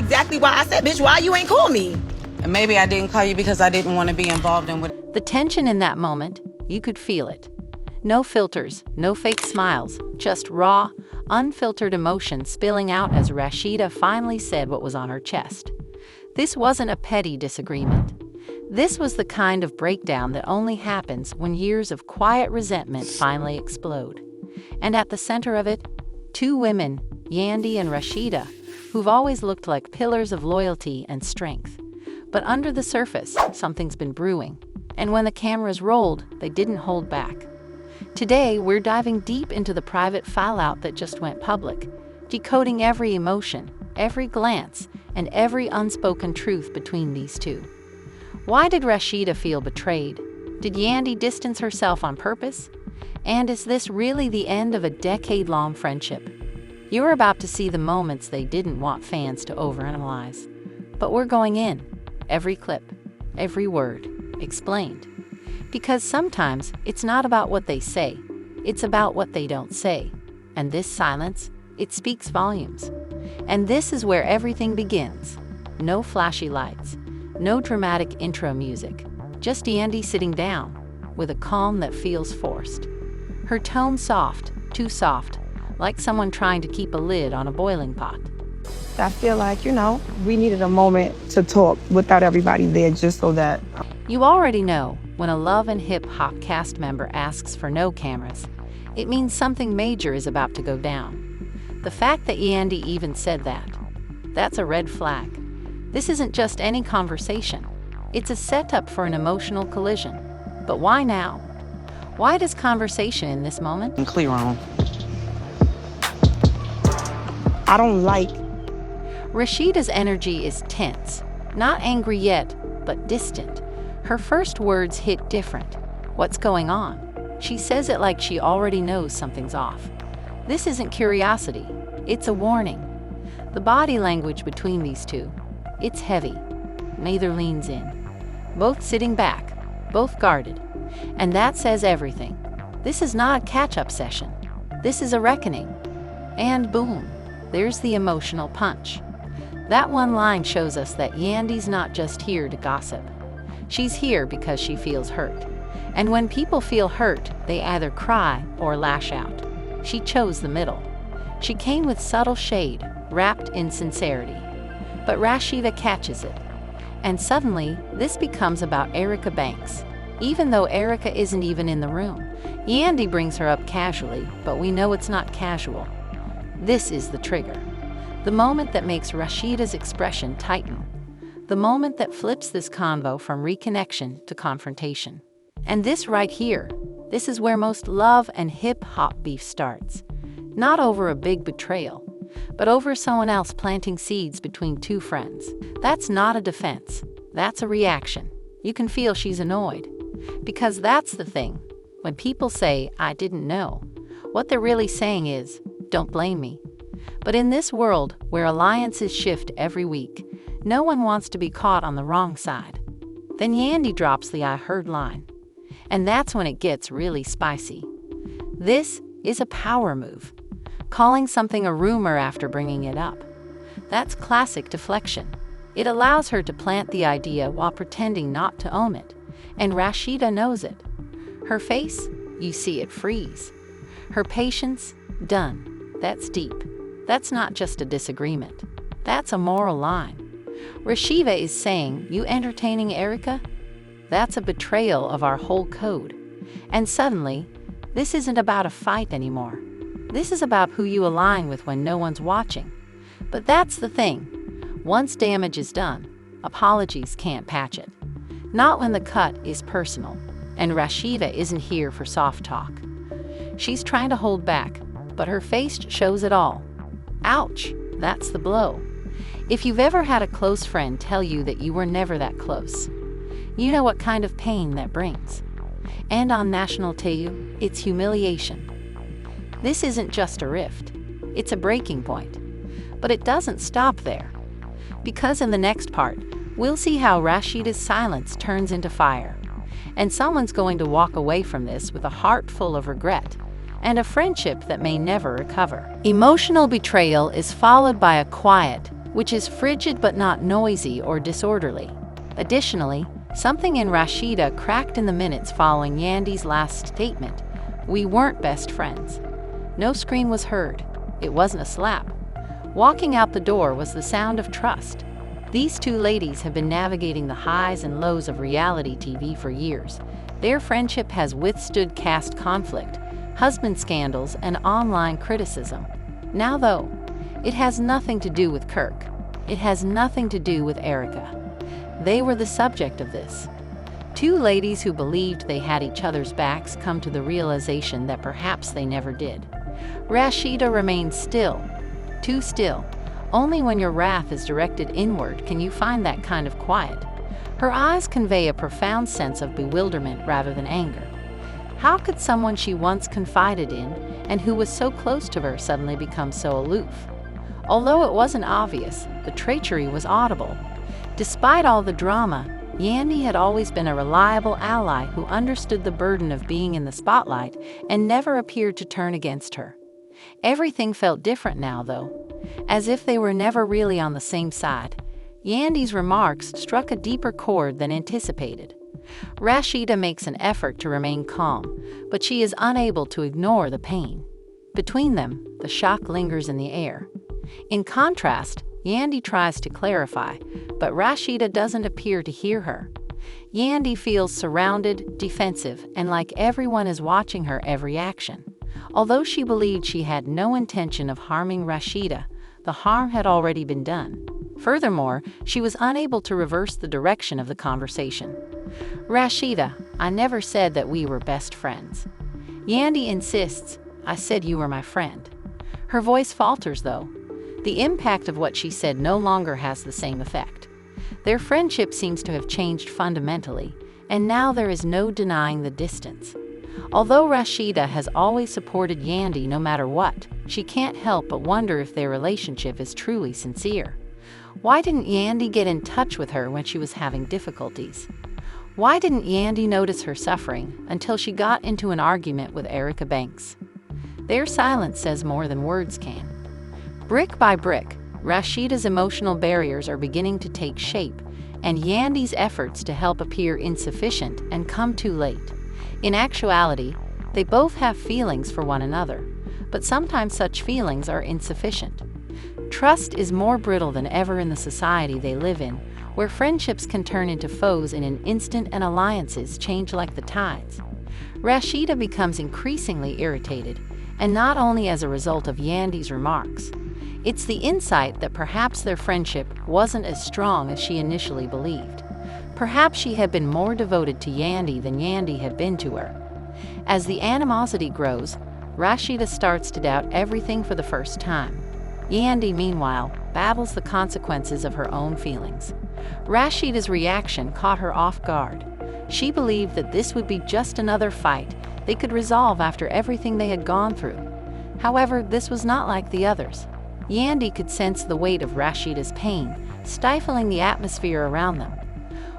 exactly why I said, bitch, why you ain't call me? And maybe I didn't call you because I didn't want to be involved in what... The tension in that moment, you could feel it. No filters, no fake smiles, just raw, unfiltered emotion spilling out as Rasheeda finally said what was on her chest. This wasn't a petty disagreement. This was the kind of breakdown that only happens when years of quiet resentment finally explode. And at the center of it, two women, Yandy and Rasheeda, who've always looked like pillars of loyalty and strength. But under the surface, something's been brewing. And when the cameras rolled, they didn't hold back. Today, we're diving deep into the private fallout that just went public, decoding every emotion, every glance, and every unspoken truth between these two. Why did Rasheeda feel betrayed? Did Yandy distance herself on purpose? And is this really the end of a decade-long friendship? You're about to see the moments they didn't want fans to overanalyze. But we're going in. Every clip, every word, explained. Because sometimes it's not about what they say, it's about what they don't say. And this silence, it speaks volumes. And this is where everything begins. No flashy lights, no dramatic intro music, just Yandy sitting down, with a calm that feels forced. Her tone soft, too soft, like someone trying to keep a lid on a boiling pot. I feel like, we needed a moment to talk without everybody there just so that... You already know, when a Love and Hip Hop cast member asks for no cameras, it means something major is about to go down. The fact that Yandy even said that, that's a red flag. This isn't just any conversation. It's a setup for an emotional collision. But why now? Why does conversation in this moment? I'm clear on. I don't like... Rasheeda's energy is tense, not angry yet, but distant. Her first words hit different. What's going on? She says it like she already knows something's off. This isn't curiosity, it's a warning. The body language between these two, it's heavy. Neither leans in. Both sitting back, both guarded. And that says everything. This is not a catch-up session. This is a reckoning. And boom, there's the emotional punch. That one line shows us that Yandy's not just here to gossip. She's here because she feels hurt. And when people feel hurt, they either cry or lash out. She chose the middle. She came with subtle shade, wrapped in sincerity. But Rasheeda catches it. And suddenly, this becomes about Erica Banks. Even though Erica isn't even in the room, Yandy brings her up casually, but we know it's not casual. This is the trigger. The moment that makes Rasheeda's expression tighten. The moment that flips this convo from reconnection to confrontation. And this right here, this is where most love and hip-hop beef starts. Not over a big betrayal, but over someone else planting seeds between two friends. That's not a defense. That's a reaction. You can feel she's annoyed. Because that's the thing. When people say, I didn't know, what they're really saying is, don't blame me. But in this world, where alliances shift every week, no one wants to be caught on the wrong side. Then Yandy drops the I heard line. And that's when it gets really spicy. This is a power move. Calling something a rumor after bringing it up. That's classic deflection. It allows her to plant the idea while pretending not to own it. And Rasheeda knows it. Her face, you see it freeze. Her patience, done. That's deep. That's not just a disagreement. That's a moral line. Rasheeda is saying, you entertaining Erica? That's a betrayal of our whole code. And suddenly, this isn't about a fight anymore. This is about who you align with when no one's watching. But that's the thing. Once damage is done, apologies can't patch it. Not when the cut is personal. And Rasheeda isn't here for soft talk. She's trying to hold back, but her face shows it all. Ouch, that's the blow. If you've ever had a close friend tell you that you were never that close, you know what kind of pain that brings. And on national TV, it's humiliation. This isn't just a rift, it's a breaking point. But it doesn't stop there. Because in the next part, we'll see how Rasheeda's silence turns into fire. And someone's going to walk away from this with a heart full of regret and a friendship that may never recover. Emotional betrayal is followed by a quiet, which is frigid but not noisy or disorderly. Additionally, something in Rasheeda cracked in the minutes following Yandy's last statement. "We weren't best friends." No scream was heard. It wasn't a slap. Walking out the door was the sound of trust. These two ladies have been navigating the highs and lows of reality TV for years. Their friendship has withstood caste conflict, husband scandals, and online criticism. Now, though, it has nothing to do with Kirk. It has nothing to do with Erica. They were the subject of this. Two ladies who believed they had each other's backs come to the realization that perhaps they never did. Rasheeda remains still, too still. Only when your wrath is directed inward can you find that kind of quiet. Her eyes convey a profound sense of bewilderment rather than anger. How could someone she once confided in and who was so close to her suddenly become so aloof? Although it wasn't obvious, the treachery was audible. Despite all the drama, Yandy had always been a reliable ally who understood the burden of being in the spotlight and never appeared to turn against her. Everything felt different now, though, as if they were never really on the same side. Yandy's remarks struck a deeper chord than anticipated. Rasheeda makes an effort to remain calm, but she is unable to ignore the pain. Between them, the shock lingers in the air. In contrast, Yandy tries to clarify, but Rasheeda doesn't appear to hear her. Yandy feels surrounded, defensive, and like everyone is watching her every action. Although she believed she had no intention of harming Rasheeda, the harm had already been done. Furthermore, she was unable to reverse the direction of the conversation. "Rasheeda, I never said that we were best friends." Yandy insists, "I said you were my friend." Her voice falters, though. The impact of what she said no longer has the same effect. Their friendship seems to have changed fundamentally, and now there is no denying the distance. Although Rasheeda has always supported Yandy no matter what, she can't help but wonder if their relationship is truly sincere. Why didn't Yandy get in touch with her when she was having difficulties? Why didn't Yandy notice her suffering until she got into an argument with Erica Banks? Their silence says more than words can. Brick by brick, Rasheeda's emotional barriers are beginning to take shape, and Yandy's efforts to help appear insufficient and come too late. In actuality, they both have feelings for one another, but sometimes such feelings are insufficient. Trust is more brittle than ever in the society they live in, where friendships can turn into foes in an instant and alliances change like the tides. Rasheeda becomes increasingly irritated, and not only as a result of Yandy's remarks. It's the insight that perhaps their friendship wasn't as strong as she initially believed. Perhaps she had been more devoted to Yandy than Yandy had been to her. As the animosity grows, Rasheeda starts to doubt everything for the first time. Yandy, meanwhile, battles the consequences of her own feelings. Rasheeda's reaction caught her off guard. She believed that this would be just another fight they could resolve after everything they had gone through. However, this was not like the others. Yandy could sense the weight of Rasheeda's pain, stifling the atmosphere around them.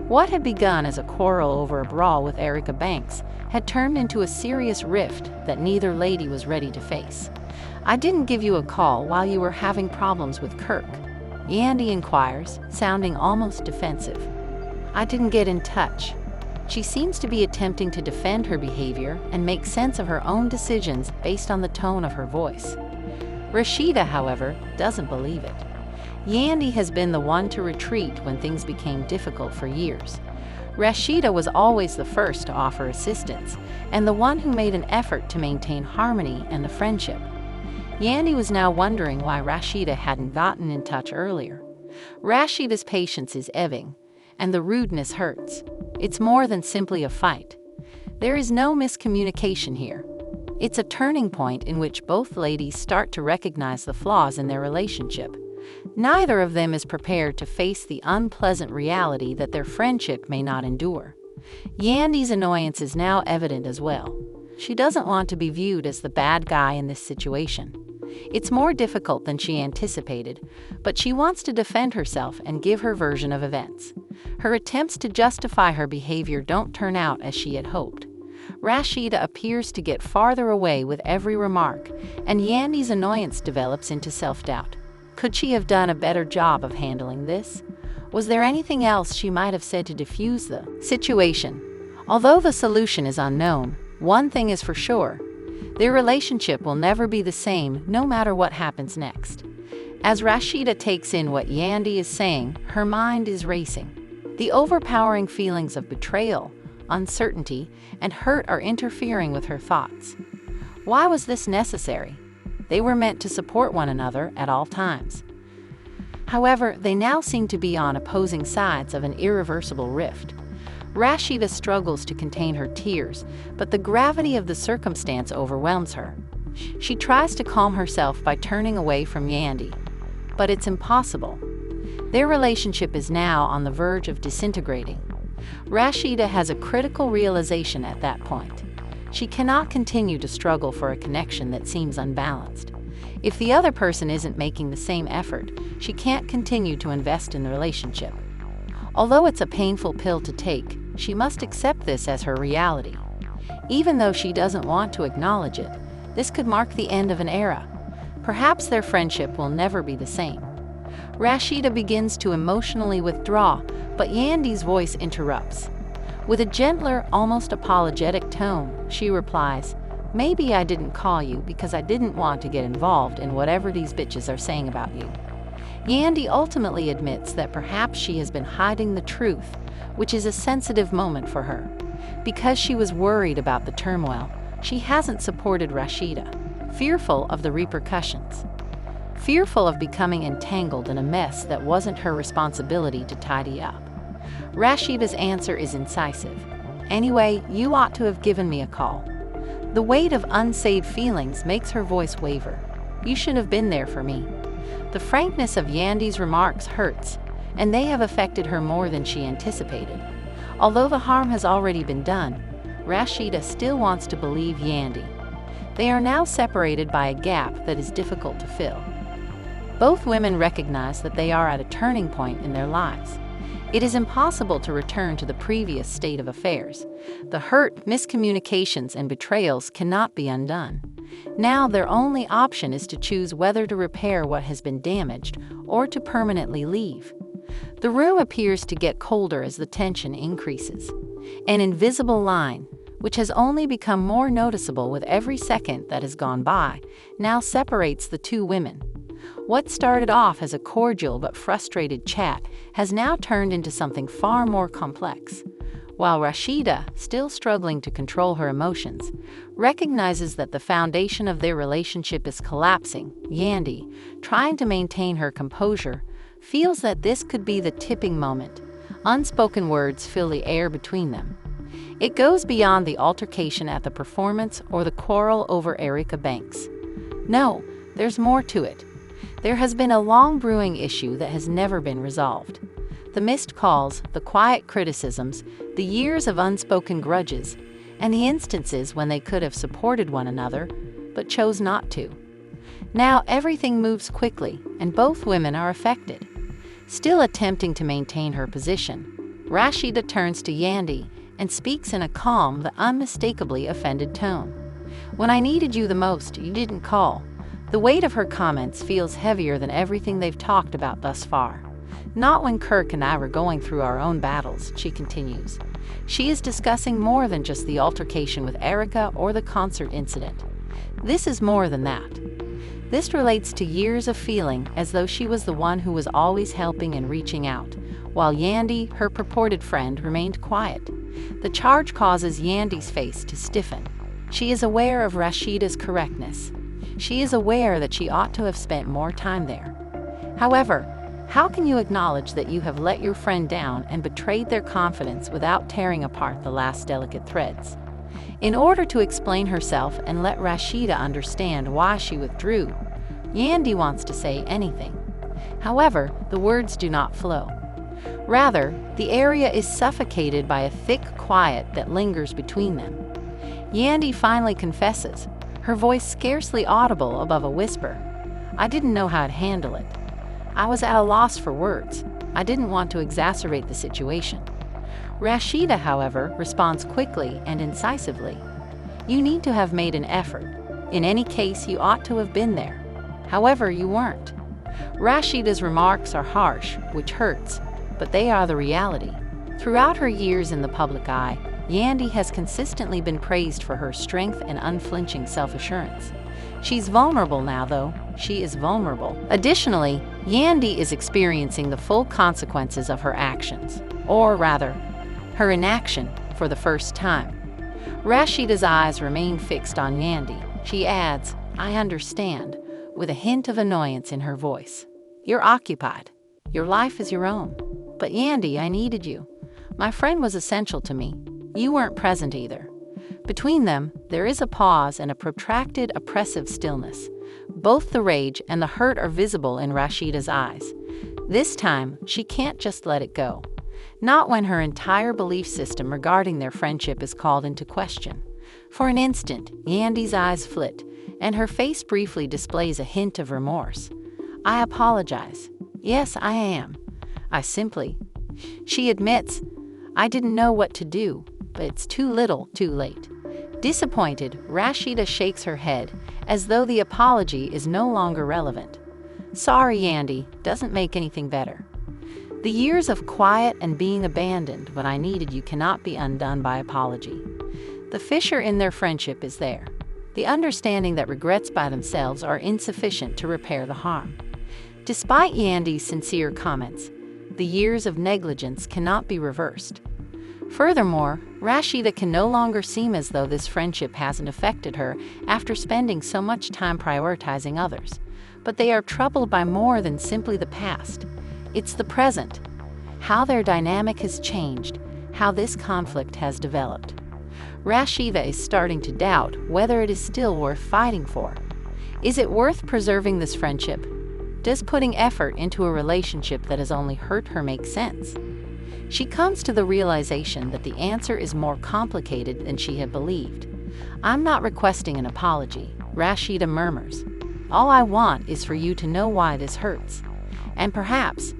What had begun as a quarrel over a brawl with Erica Banks had turned into a serious rift that neither lady was ready to face. "I didn't give you a call while you were having problems with Kirk," Yandy inquires, sounding almost defensive. "I didn't get in touch." She seems to be attempting to defend her behavior and make sense of her own decisions based on the tone of her voice. Rasheeda, however, doesn't believe it. Yandy has been the one to retreat when things became difficult for years. Rasheeda was always the first to offer assistance, and the one who made an effort to maintain harmony and the friendship. Yandy was now wondering why Rasheeda hadn't gotten in touch earlier. Rasheeda's patience is ebbing, and the rudeness hurts. It's more than simply a fight. There is no miscommunication here. It's a turning point in which both ladies start to recognize the flaws in their relationship. Neither of them is prepared to face the unpleasant reality that their friendship may not endure. Yandy's annoyance is now evident as well. She doesn't want to be viewed as the bad guy in this situation. It's more difficult than she anticipated, but she wants to defend herself and give her version of events. Her attempts to justify her behavior don't turn out as she had hoped. Rasheeda appears to get farther away with every remark, and Yandy's annoyance develops into self-doubt. Could she have done a better job of handling this? Was there anything else she might have said to defuse the situation? Although the solution is unknown, one thing is for sure. Their relationship will never be the same no matter what happens next. As Rasheeda takes in what Yandy is saying, her mind is racing. The overpowering feelings of betrayal, uncertainty, and hurt are interfering with her thoughts. Why was this necessary? They were meant to support one another at all times. However, they now seem to be on opposing sides of an irreversible rift. Rasheeda struggles to contain her tears, but the gravity of the circumstance overwhelms her. She tries to calm herself by turning away from Yandy, but it's impossible. Their relationship is now on the verge of disintegrating. Rasheeda has a critical realization at that point. She cannot continue to struggle for a connection that seems unbalanced. If the other person isn't making the same effort, she can't continue to invest in the relationship. Although it's a painful pill to take, she must accept this as her reality. Even though she doesn't want to acknowledge it, this could mark the end of an era. Perhaps their friendship will never be the same. Rasheeda begins to emotionally withdraw, but Yandy's voice interrupts. With a gentler, almost apologetic tone, she replies, "Maybe I didn't call you because I didn't want to get involved in whatever these bitches are saying about you." Yandy ultimately admits that perhaps she has been hiding the truth, which is a sensitive moment for her. Because she was worried about the turmoil, she hasn't supported Rasheeda, fearful of the repercussions. Fearful of becoming entangled in a mess that wasn't her responsibility to tidy up. Rasheeda's answer is incisive. "Anyway, you ought to have given me a call." The weight of unsaved feelings makes her voice waver. "You should have been there for me." The frankness of Yandy's remarks hurts, and they have affected her more than she anticipated. Although the harm has already been done, Rasheeda still wants to believe Yandy. They are now separated by a gap that is difficult to fill. Both women recognize that they are at a turning point in their lives. It is impossible to return to the previous state of affairs. The hurt, miscommunications, and betrayals cannot be undone. Now their only option is to choose whether to repair what has been damaged or to permanently leave. The room appears to get colder as the tension increases. An invisible line, which has only become more noticeable with every second that has gone by, now separates the two women. What started off as a cordial but frustrated chat has now turned into something far more complex. While Rasheeda, still struggling to control her emotions, recognizes that the foundation of their relationship is collapsing, Yandy, trying to maintain her composure, feels that this could be the tipping moment. Unspoken words fill the air between them. It goes beyond the altercation at the performance or the quarrel over Erica Banks. No, there's more to it. There has been a long brewing issue that has never been resolved. The missed calls, the quiet criticisms, the years of unspoken grudges, and the instances when they could have supported one another, but chose not to. Now everything moves quickly, and both women are affected. Still attempting to maintain her position, Rasheeda turns to Yandy and speaks in a calm but unmistakably offended tone. "When I needed you the most, you didn't call." The weight of her comments feels heavier than everything they've talked about thus far. "Not when Kirk and I were going through our own battles," she continues. She is discussing more than just the altercation with Erica or the concert incident. This is more than that. This relates to years of feeling as though she was the one who was always helping and reaching out, while Yandy, her purported friend, remained quiet. The charge causes Yandy's face to stiffen. She is aware of Rasheeda's correctness. She is aware that she ought to have spent more time there. However, how can you acknowledge that you have let your friend down and betrayed their confidence without tearing apart the last delicate threads? In order to explain herself and let Rasheeda understand why she withdrew, Yandy wants to say anything. However, the words do not flow. Rather, the area is suffocated by a thick quiet that lingers between them. Yandy finally confesses, her voice scarcely audible above a whisper. "I didn't know how to handle it. I was at a loss for words. I didn't want to exacerbate the situation." Rasheeda, however, responds quickly and incisively. "You need to have made an effort. In any case, you ought to have been there. However, you weren't. Rasheeda's remarks are harsh, which hurts, but they are the reality. Throughout her years in the public eye, Yandy has consistently been praised for her strength and unflinching self-assurance. She's vulnerable now, though. She is vulnerable. Additionally, Yandy is experiencing the full consequences of her actions, or rather, her inaction, for the first time. Rasheeda's eyes remain fixed on Yandy. She adds, "I understand," with a hint of annoyance in her voice. "You're occupied. Your life is your own. But Yandy, I needed you. My friend was essential to me. You weren't present either." Between them, there is a pause and a protracted, oppressive stillness. Both the rage and the hurt are visible in Rasheeda's eyes. This time, she can't just let it go. Not when her entire belief system regarding their friendship is called into question. For an instant, Yandy's eyes flit, and her face briefly displays a hint of remorse. "I apologize. Yes, I am. She admits, "I didn't know what to do, but it's too little, too late." Disappointed, Rasheeda shakes her head, as though the apology is no longer relevant. "Sorry, Yandy, doesn't make anything better. The years of quiet and being abandoned when I needed you cannot be undone by apology." The fissure in their friendship is there. The understanding that regrets by themselves are insufficient to repair the harm. Despite Yandy's sincere comments, the years of negligence cannot be reversed. Furthermore, Rasheeda can no longer seem as though this friendship hasn't affected her after spending so much time prioritizing others. But they are troubled by more than simply the past. It's the present, how their dynamic has changed, how this conflict has developed. Rasheeda is starting to doubt whether it is still worth fighting for. Is it worth preserving this friendship? Does putting effort into a relationship that has only hurt her make sense? She comes to the realization that the answer is more complicated than she had believed. "I'm not requesting an apology," Rasheeda murmurs. "All I want is for you to know why this hurts. And perhaps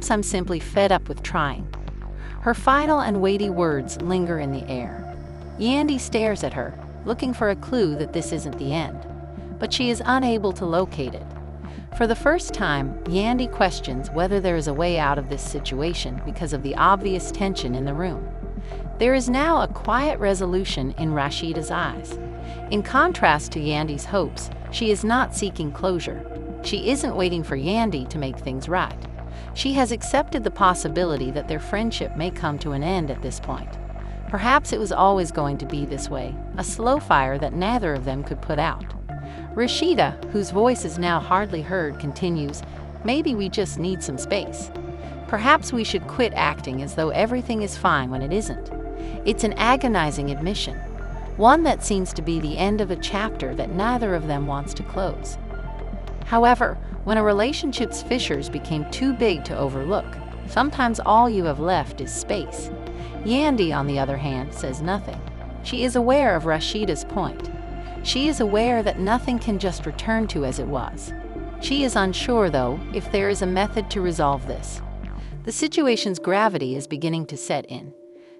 I'm simply fed up with trying." Her final and weighty words linger in the air. Yandy stares at her, looking for a clue that this isn't the end. But she is unable to locate it. For the first time, Yandy questions whether there is a way out of this situation because of the obvious tension in the room. There is now a quiet resolution in Rasheeda's eyes. In contrast to Yandy's hopes, she is not seeking closure. She isn't waiting for Yandy to make things right. She has accepted the possibility that their friendship may come to an end at this point. Perhaps it was always going to be this way, a slow fire that neither of them could put out. Rasheeda, whose voice is now hardly heard, continues, "Maybe we just need some space. Perhaps we should quit acting as though everything is fine when it isn't." It's an agonizing admission, one that seems to be the end of a chapter that neither of them wants to close. However, when a relationship's fissures became too big to overlook, sometimes all you have left is space. Yandy, on the other hand, says nothing. She is aware of Rasheeda's point. She is aware that nothing can just return to as it was. She is unsure, though, if there is a method to resolve this. The situation's gravity is beginning to set in.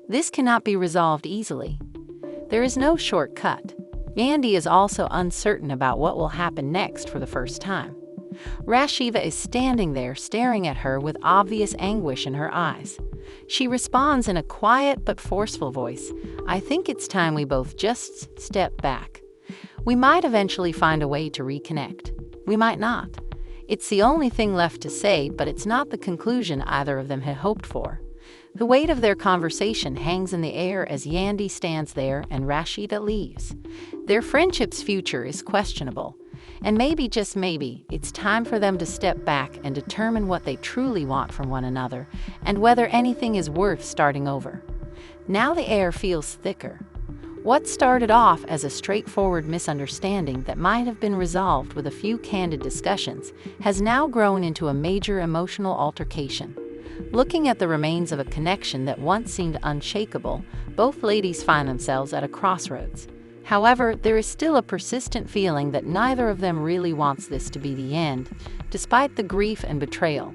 This cannot be resolved easily. There is no shortcut. Yandy is also uncertain about what will happen next for the first time. Rasheeda is standing there staring at her with obvious anguish in her eyes. She responds in a quiet but forceful voice, "I think it's time we both just step back. We might eventually find a way to reconnect. We might not. It's the only thing left to say, but it's not the conclusion either of them had hoped for." The weight of their conversation hangs in the air as Yandy stands there and Rasheeda leaves. Their friendship's future is questionable, and maybe, just maybe, it's time for them to step back and determine what they truly want from one another and whether anything is worth starting over. Now the air feels thicker. What started off as a straightforward misunderstanding that might have been resolved with a few candid discussions has now grown into a major emotional altercation. Looking at the remains of a connection that once seemed unshakable, both ladies find themselves at a crossroads. However, there is still a persistent feeling that neither of them really wants this to be the end, despite the grief and betrayal.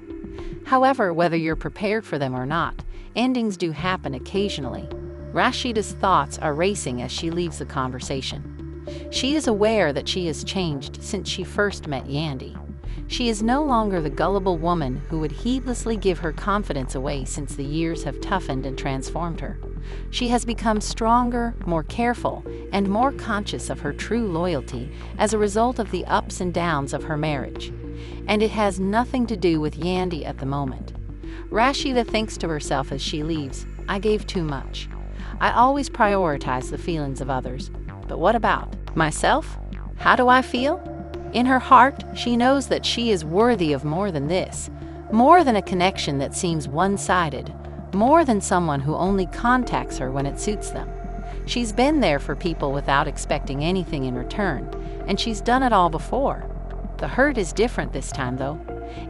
However, whether you're prepared for them or not, endings do happen occasionally. Rasheeda's thoughts are racing as she leaves the conversation. She is aware that she has changed since she first met Yandy. She is no longer the gullible woman who would heedlessly give her confidence away since the years have toughened and transformed her. She has become stronger, more careful, and more conscious of her true loyalty as a result of the ups and downs of her marriage. And it has nothing to do with Yandy at the moment. Rasheeda thinks to herself as she leaves, "I gave too much. I always prioritize the feelings of others. But what about myself? How do I feel?" In her heart, she knows that she is worthy of more than this, more than a connection that seems one-sided, more than someone who only contacts her when it suits them. She's been there for people without expecting anything in return, and she's done it all before. The hurt is different this time, though.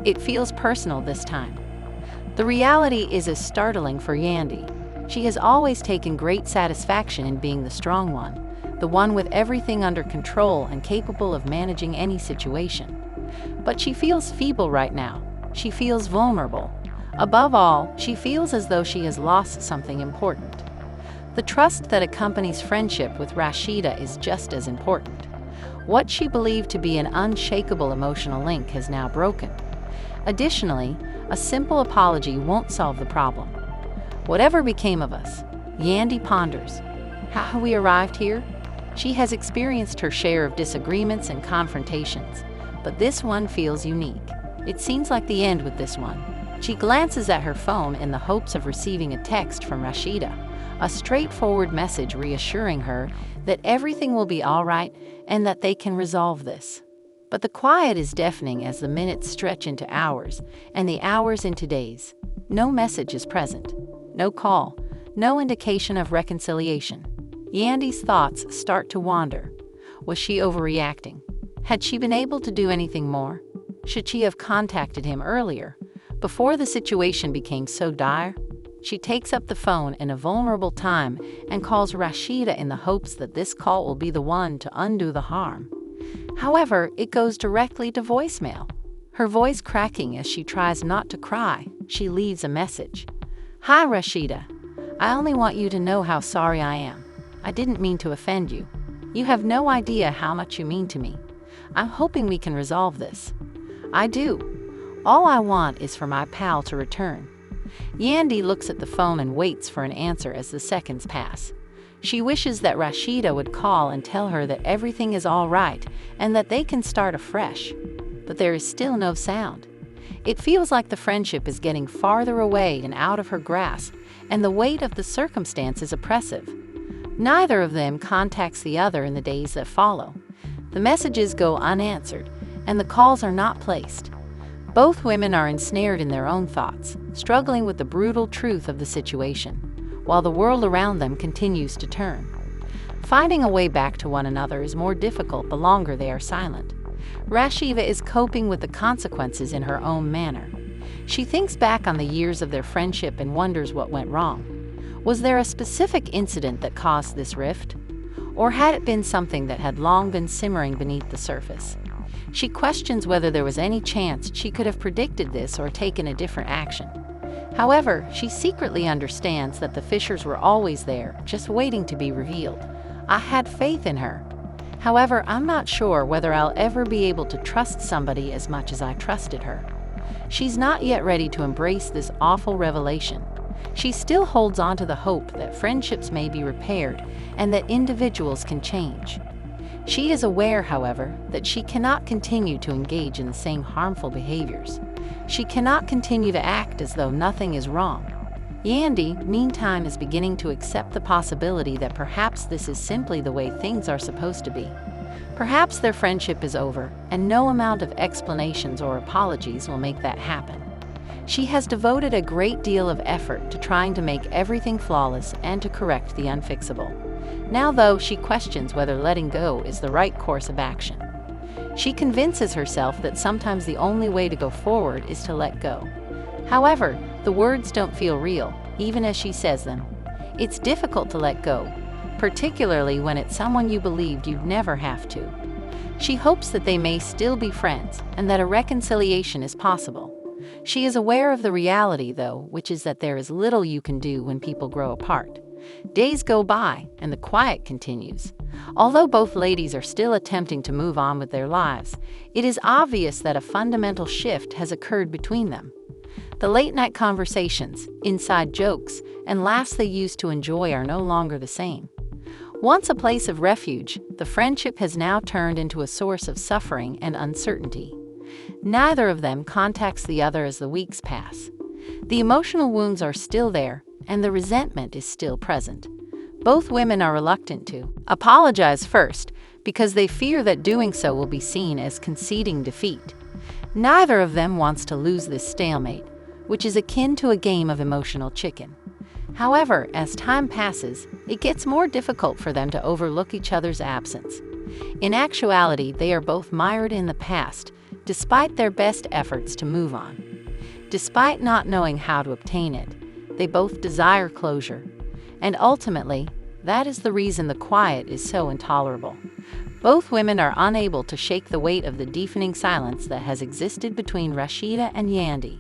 It feels personal this time. The reality is as startling for Yandy. She has always taken great satisfaction in being the strong one, the one with everything under control and capable of managing any situation. But she feels feeble right now. She feels vulnerable. Above all, she feels as though she has lost something important. The trust that accompanies friendship with Rasheeda is just as important. What she believed to be an unshakable emotional link has now broken. Additionally, a simple apology won't solve the problem. Whatever became of us, Yandy ponders. How have we arrived here? She has experienced her share of disagreements and confrontations, but this one feels unique. It seems like the end with this one. She glances at her phone in the hopes of receiving a text from Rasheeda, a straightforward message reassuring her that everything will be all right and that they can resolve this. But the quiet is deafening as the minutes stretch into hours and the hours into days. No message is present, no call, no indication of reconciliation. Yandy's thoughts start to wander. Was she overreacting? Had she been able to do anything more? Should she have contacted him earlier, before the situation became so dire? She takes up the phone in a vulnerable time and calls Rasheeda in the hopes that this call will be the one to undo the harm. However, it goes directly to voicemail. Her voice cracking as she tries not to cry, she leaves a message. "Hi, Rasheeda. I only want you to know how sorry I am. I didn't mean to offend you. You have no idea how much you mean to me. I'm hoping we can resolve this. I do. All I want is for my pal to return." Yandy looks at the phone and waits for an answer as the seconds pass. She wishes that Rasheeda would call and tell her that everything is all right and that they can start afresh. But there is still no sound. It feels like the friendship is getting farther away and out of her grasp, and the weight of the circumstance is oppressive. Neither of them contacts the other in the days that follow. The messages go unanswered, and the calls are not placed. Both women are ensnared in their own thoughts, struggling with the brutal truth of the situation, while the world around them continues to turn. Finding a way back to one another is more difficult the longer they are silent. Rasheeda is coping with the consequences in her own manner. She thinks back on the years of their friendship and wonders what went wrong. Was there a specific incident that caused this rift? Or had it been something that had long been simmering beneath the surface? She questions whether there was any chance she could have predicted this or taken a different action. However, she secretly understands that the fissures were always there, just waiting to be revealed. I had faith in her. However, I'm not sure whether I'll ever be able to trust somebody as much as I trusted her. She's not yet ready to embrace this awful revelation. She still holds on to the hope that friendships may be repaired and that individuals can change. She is aware, however, that she cannot continue to engage in the same harmful behaviors. She cannot continue to act as though nothing is wrong. Yandy, meantime, is beginning to accept the possibility that perhaps this is simply the way things are supposed to be. Perhaps their friendship is over, and no amount of explanations or apologies will make that happen. She has devoted a great deal of effort to trying to make everything flawless and to correct the unfixable. Now, though, she questions whether letting go is the right course of action. She convinces herself that sometimes the only way to go forward is to let go. However, the words don't feel real, even as she says them. It's difficult to let go, particularly when it's someone you believed you'd never have to. She hopes that they may still be friends and that a reconciliation is possible. She is aware of the reality, though, which is that there is little you can do when people grow apart. Days go by, and the quiet continues. Although both ladies are still attempting to move on with their lives, it is obvious that a fundamental shift has occurred between them. The late-night conversations, inside jokes, and laughs they used to enjoy are no longer the same. Once a place of refuge, the friendship has now turned into a source of suffering and uncertainty. Neither of them contacts the other as the weeks pass. The emotional wounds are still there, and the resentment is still present. Both women are reluctant to apologize first because they fear that doing so will be seen as conceding defeat. Neither of them wants to lose this stalemate, which is akin to a game of emotional chicken. However, as time passes, it gets more difficult for them to overlook each other's absence. In actuality, they are both mired in the past, despite their best efforts to move on. Despite not knowing how to obtain it, they both desire closure. And ultimately, that is the reason the quiet is so intolerable. Both women are unable to shake the weight of the deepening silence that has existed between Rasheeda and Yandy.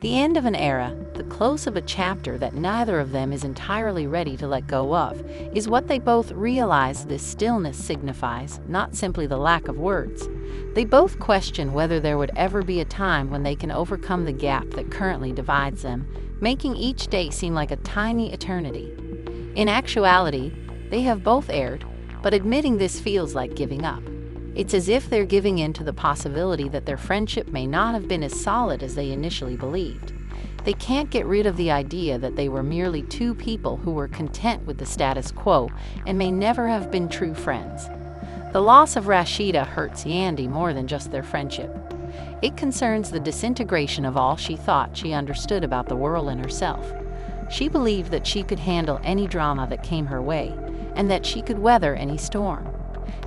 The end of an era, the close of a chapter that neither of them is entirely ready to let go of, is what they both realize this stillness signifies, not simply the lack of words. They both question whether there would ever be a time when they can overcome the gap that currently divides them, making each day seem like a tiny eternity. In actuality, they have both erred, but admitting this feels like giving up. It's as if they're giving in to the possibility that their friendship may not have been as solid as they initially believed. They can't get rid of the idea that they were merely two people who were content with the status quo and may never have been true friends. The loss of Rasheeda hurts Yandy more than just their friendship. It concerns the disintegration of all she thought she understood about the world and herself. She believed that she could handle any drama that came her way, and that she could weather any storm.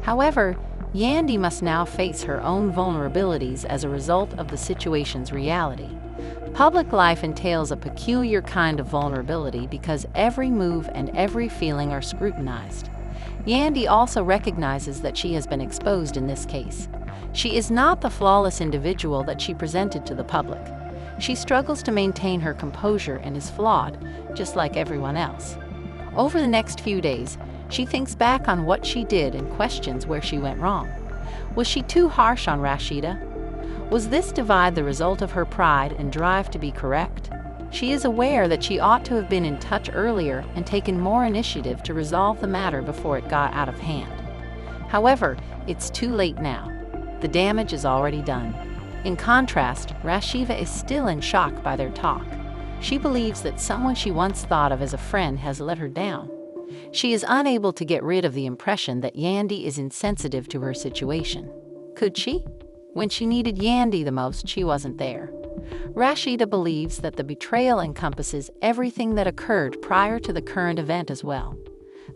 However, Yandy must now face her own vulnerabilities as a result of the situation's reality. Public life entails a peculiar kind of vulnerability because every move and every feeling are scrutinized. Yandy also recognizes that she has been exposed in this case. She is not the flawless individual that she presented to the public. She struggles to maintain her composure and is flawed, just like everyone else. Over the next few days, she thinks back on what she did and questions where she went wrong. Was she too harsh on Rasheeda? Was this divide the result of her pride and drive to be correct? She is aware that she ought to have been in touch earlier and taken more initiative to resolve the matter before it got out of hand. However, it's too late now. The damage is already done. In contrast, Rasheeda is still in shock by their talk. She believes that someone she once thought of as a friend has let her down. She is unable to get rid of the impression that Yandy is insensitive to her situation. Could she? When she needed Yandy the most, she wasn't there. Rasheeda believes that the betrayal encompasses everything that occurred prior to the current event as well.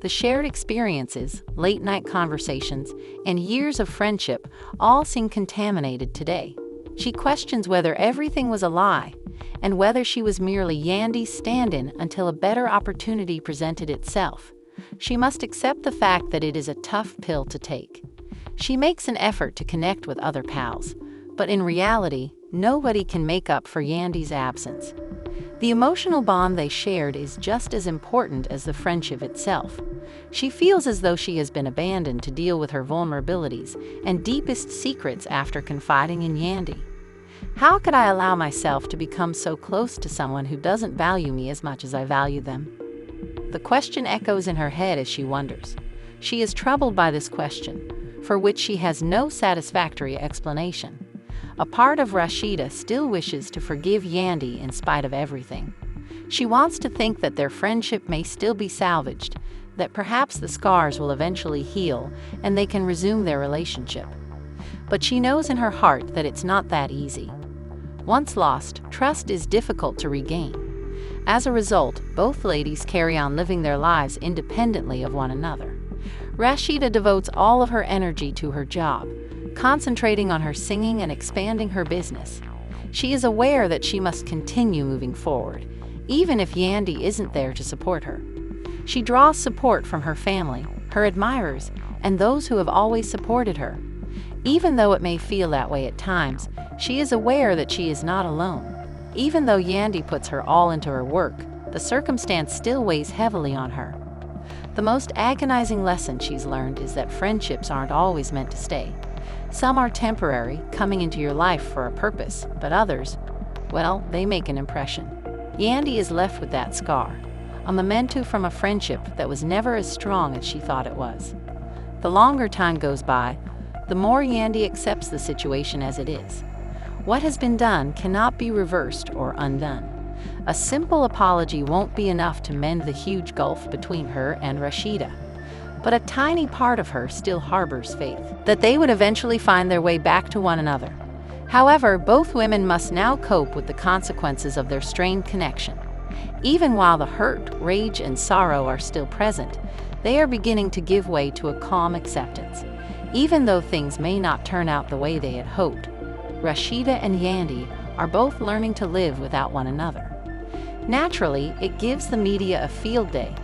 The shared experiences, late-night conversations, and years of friendship all seem contaminated today. She questions whether everything was a lie, and whether she was merely Yandy's stand-in until a better opportunity presented itself. She must accept the fact that it is a tough pill to take. She makes an effort to connect with other pals, but in reality, nobody can make up for Yandy's absence. The emotional bond they shared is just as important as the friendship itself. She feels as though she has been abandoned to deal with her vulnerabilities and deepest secrets after confiding in Yandy. How could I allow myself to become so close to someone who doesn't value me as much as I value them? The question echoes in her head as she wonders. She is troubled by this question, for which she has no satisfactory explanation. A part of Rasheeda still wishes to forgive Yandy in spite of everything. She wants to think that their friendship may still be salvaged, that perhaps the scars will eventually heal and they can resume their relationship. But she knows in her heart that it's not that easy. Once lost, trust is difficult to regain. As a result, both ladies carry on living their lives independently of one another. Rasheeda devotes all of her energy to her job, concentrating on her singing and expanding her business. She is aware that she must continue moving forward, even if Yandy isn't there to support her. She draws support from her family, her admirers, and those who have always supported her. Even though it may feel that way at times, she is aware that she is not alone. Even though Yandy puts her all into her work, the circumstance still weighs heavily on her. The most agonizing lesson she's learned is that friendships aren't always meant to stay. Some are temporary, coming into your life for a purpose, but others, well, they make an impression. Yandy is left with that scar, a memento from a friendship that was never as strong as she thought it was. The longer time goes by, the more Yandy accepts the situation as it is. What has been done cannot be reversed or undone. A simple apology won't be enough to mend the huge gulf between her and Rasheeda. But a tiny part of her still harbors faith that they would eventually find their way back to one another. However, both women must now cope with the consequences of their strained connection. Even while the hurt, rage, and sorrow are still present, they are beginning to give way to a calm acceptance. Even though things may not turn out the way they had hoped, Rasheeda and Yandy are both learning to live without one another. Naturally, it gives the media a field day.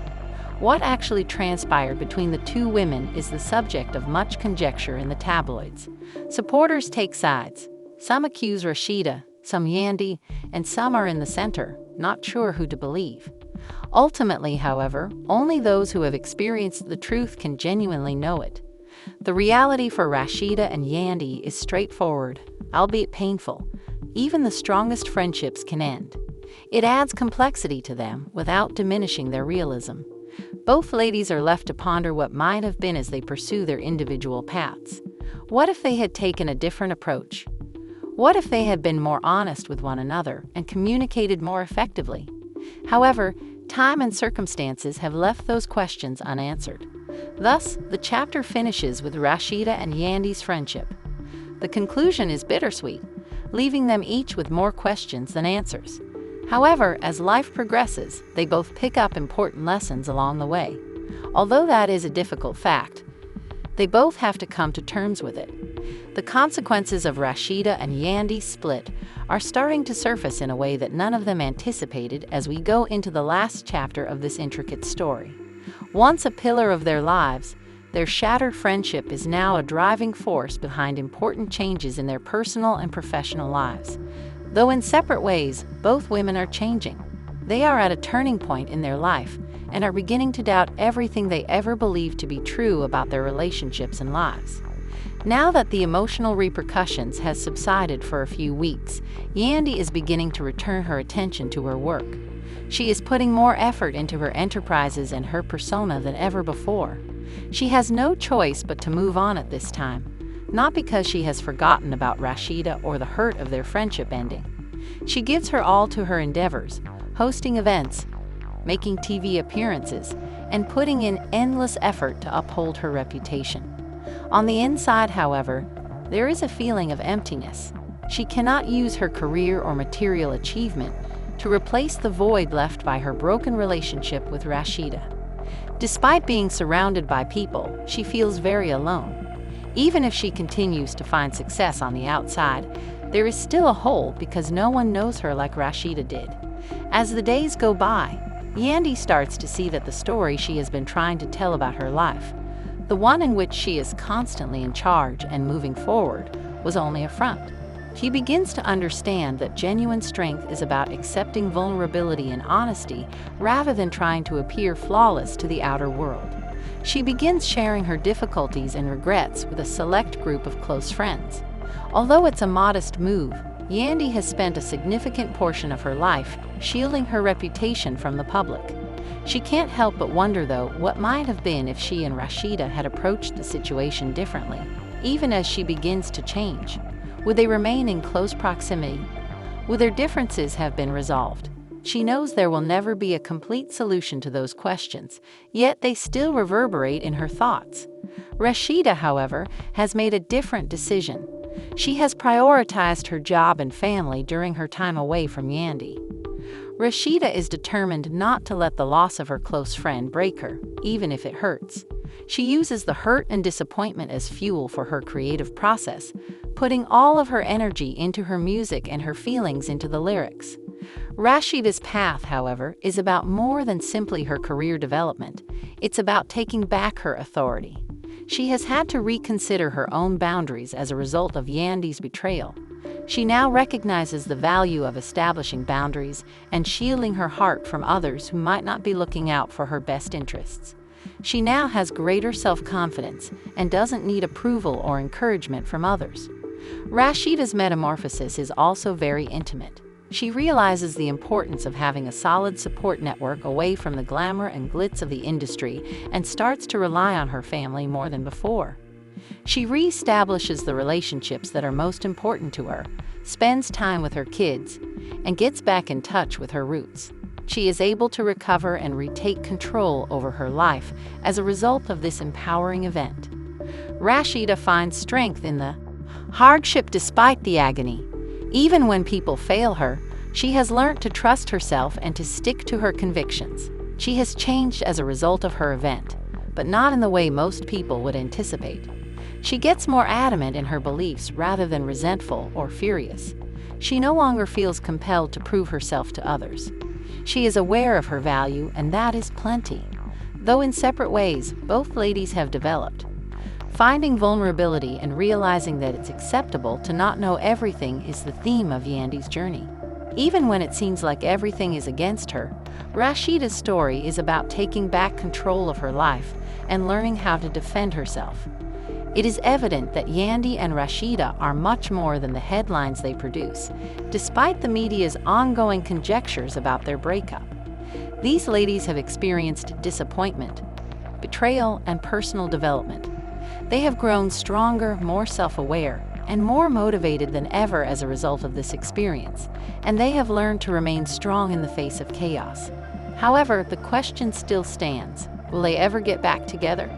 What actually transpired between the two women is the subject of much conjecture in the tabloids. Supporters take sides. Some accuse Rasheeda, some Yandy, and some are in the center, not sure who to believe. Ultimately, however, only those who have experienced the truth can genuinely know it. The reality for Rasheeda and Yandy is straightforward, albeit painful. Even the strongest friendships can end. It adds complexity to them without diminishing their realism. Both ladies are left to ponder what might have been as they pursue their individual paths. What if they had taken a different approach? What if they had been more honest with one another and communicated more effectively? However, time and circumstances have left those questions unanswered. Thus, the chapter finishes with Rasheeda and Yandy's friendship. The conclusion is bittersweet, leaving them each with more questions than answers. However, as life progresses, they both pick up important lessons along the way. Although that is a difficult fact, they both have to come to terms with it. The consequences of Rasheeda and Yandy's split are starting to surface in a way that none of them anticipated as we go into the last chapter of this intricate story. Once a pillar of their lives, their shattered friendship is now a driving force behind important changes in their personal and professional lives. Though in separate ways, both women are changing. They are at a turning point in their life and are beginning to doubt everything they ever believed to be true about their relationships and lives. Now that the emotional repercussions has subsided for a few weeks, Yandy is beginning to return her attention to her work. She is putting more effort into her enterprises and her persona than ever before. She has no choice but to move on at this time. Not because she has forgotten about Rasheeda or the hurt of their friendship ending. She gives her all to her endeavors, hosting events, making TV appearances, and putting in endless effort to uphold her reputation. On the inside, however, there is a feeling of emptiness. She cannot use her career or material achievement to replace the void left by her broken relationship with Rasheeda. Despite being surrounded by people, she feels very alone. Even if she continues to find success on the outside, there is still a hole because no one knows her like Rasheeda did. As the days go by, Yandy starts to see that the story she has been trying to tell about her life, the one in which she is constantly in charge and moving forward, was only a front. She begins to understand that genuine strength is about accepting vulnerability and honesty rather than trying to appear flawless to the outer world. She begins sharing her difficulties and regrets with a select group of close friends. Although it's a modest move, Yandy has spent a significant portion of her life shielding her reputation from the public. She can't help but wonder, though, what might have been if she and Rasheeda had approached the situation differently. Even as she begins to change, would they remain in close proximity? Would their differences have been resolved? She knows there will never be a complete solution to those questions, yet they still reverberate in her thoughts. Rasheeda, however, has made a different decision. She has prioritized her job and family during her time away from Yandy. Rasheeda is determined not to let the loss of her close friend break her, even if it hurts. She uses the hurt and disappointment as fuel for her creative process, putting all of her energy into her music and her feelings into the lyrics. Rasheeda's path, however, is about more than simply her career development. It's about taking back her authority. She has had to reconsider her own boundaries as a result of Yandy's betrayal. She now recognizes the value of establishing boundaries and shielding her heart from others who might not be looking out for her best interests. She now has greater self-confidence and doesn't need approval or encouragement from others. Rasheeda's metamorphosis is also very intimate. She realizes the importance of having a solid support network away from the glamour and glitz of the industry and starts to rely on her family more than before. She reestablishes the relationships that are most important to her, spends time with her kids, and gets back in touch with her roots. She is able to recover and retake control over her life as a result of this empowering event. Rasheeda finds strength in the hardship despite the agony. Even when people fail her, she has learned to trust herself and to stick to her convictions. She has changed as a result of her event, but not in the way most people would anticipate. She gets more adamant in her beliefs rather than resentful or furious. She no longer feels compelled to prove herself to others. She is aware of her value, and that is plenty. Though in separate ways, both ladies have developed. Finding vulnerability and realizing that it's acceptable to not know everything is the theme of Yandy's journey. Even when it seems like everything is against her, Rasheeda's story is about taking back control of her life and learning how to defend herself. It is evident that Yandy and Rasheeda are much more than the headlines they produce, despite the media's ongoing conjectures about their breakup. These ladies have experienced disappointment, betrayal, and personal development. They have grown stronger, more self-aware, and more motivated than ever as a result of this experience, and they have learned to remain strong in the face of chaos. However, the question still stands: will they ever get back together?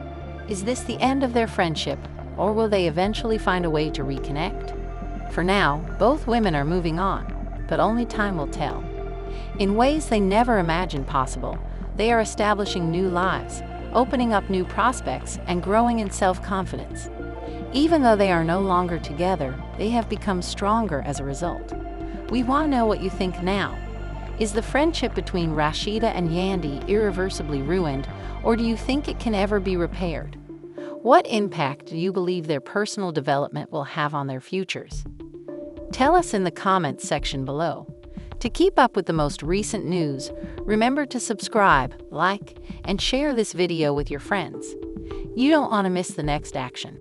Is this the end of their friendship, or will they eventually find a way to reconnect? For now, both women are moving on, but only time will tell. In ways they never imagined possible, they are establishing new lives, opening up new prospects, and growing in self-confidence. Even though they are no longer together, they have become stronger as a result. We want to know what you think now. Is the friendship between Rasheeda and Yandy irreversibly ruined, or do you think it can ever be repaired? What impact do you believe their personal development will have on their futures? Tell us in the comments section below. To keep up with the most recent news, remember to subscribe, like, and share this video with your friends. You don't want to miss the next action.